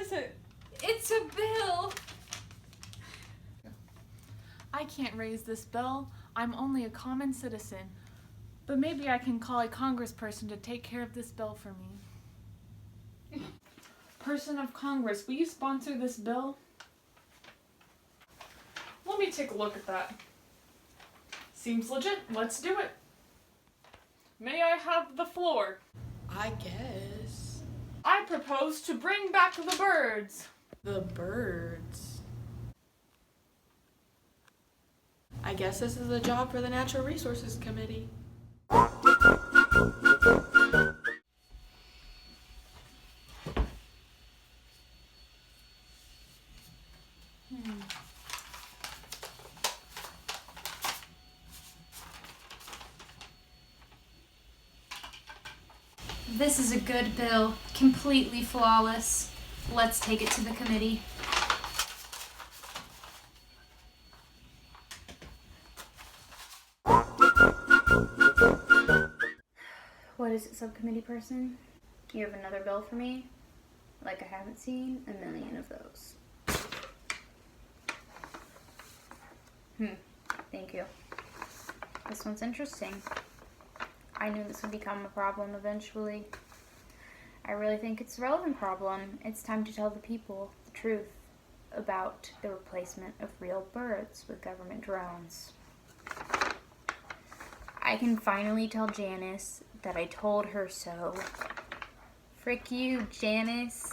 is it? It's a bill. I can't raise this bill. I'm only a common citizen. But maybe I can call a congressperson to take care of this bill for me. Person of Congress, will you sponsor this bill? Let me take a look at that. Seems legit. Let's do it. May I have the floor? I guess. I propose to bring back the birds. The birds. I guess this is a job for the Natural Resources Committee. This is a good bill, completely flawless. Let's take it to the committee. What is it, subcommittee person? You have another bill for me? Like I haven't seen a million of those. Thank you. This one's interesting. I knew this would become a problem eventually. I really think it's a relevant problem. It's time to tell the people the truth about the replacement of real birds with government drones. I can finally tell Janice that I told her so. Frick you, Janice.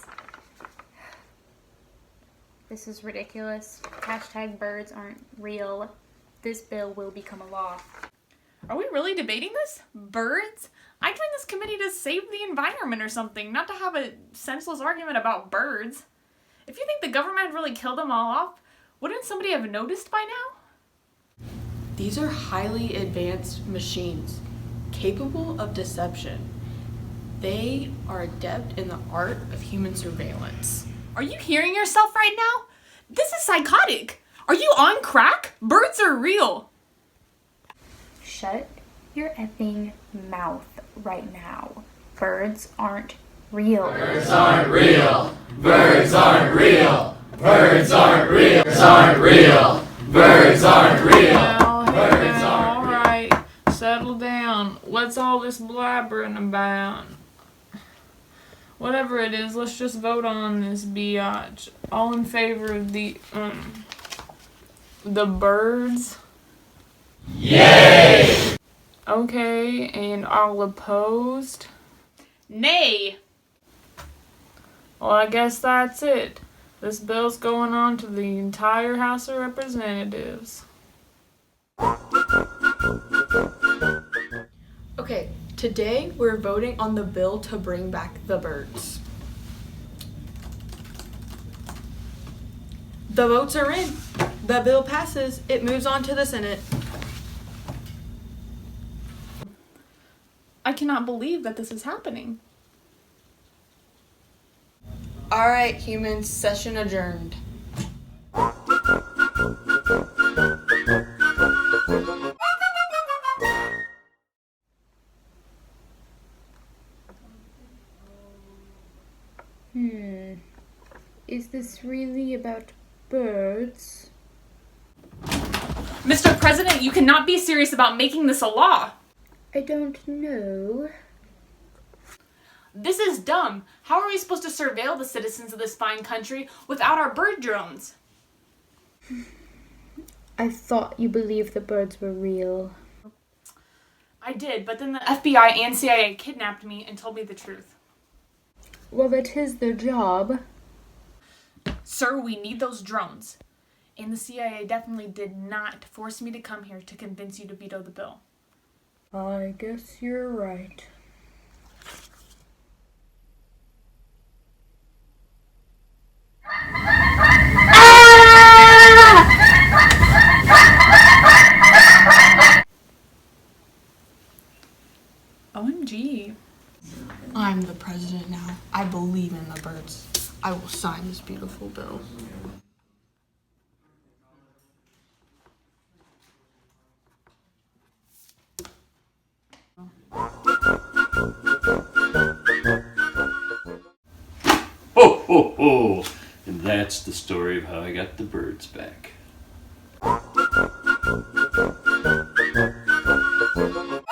This is ridiculous. Hashtag birds aren't real. This bill will become a law. Are we really debating this? Birds? I joined this committee to save the environment or something, not to have a senseless argument about birds. If you think the government had really killed them all off, wouldn't somebody have noticed by now? These are highly advanced machines, capable of deception. They are adept in the art of human surveillance. Are you hearing yourself right now? This is psychotic. Are you on crack? Birds are real. Shut your effing mouth right now. Birds aren't real. Birds aren't real. Birds aren't real. Birds aren't real. Birds aren't real. Birds aren't real. All right. Settle down. What's all this blabbering about? Whatever it is, let's just vote on this biatch. All in favor of the birds? Yay! Okay, and all opposed? Nay! Well, I guess that's it. This bill's going on to the entire House of Representatives. Okay, today we're voting on the bill to bring back the birds. The votes are in. The bill passes. It moves on to the Senate. I cannot believe that this is happening. All right, humans, session adjourned. Is this really about birds? Mr. President, you cannot be serious about making this a law. I don't know. This is dumb. How are we supposed to surveil the citizens of this fine country without our bird drones? I thought you believed the birds were real. I did, but then the FBI and CIA kidnapped me and told me the truth. Well, that is their job. Sir, we need those drones. And the CIA definitely did not force me to come here to convince you to veto the bill. I guess you're right. OMG. I'm the president now. I believe in the birds. I will sign this beautiful bill. Ho, ho, ho. that's the story of how I got the birds back.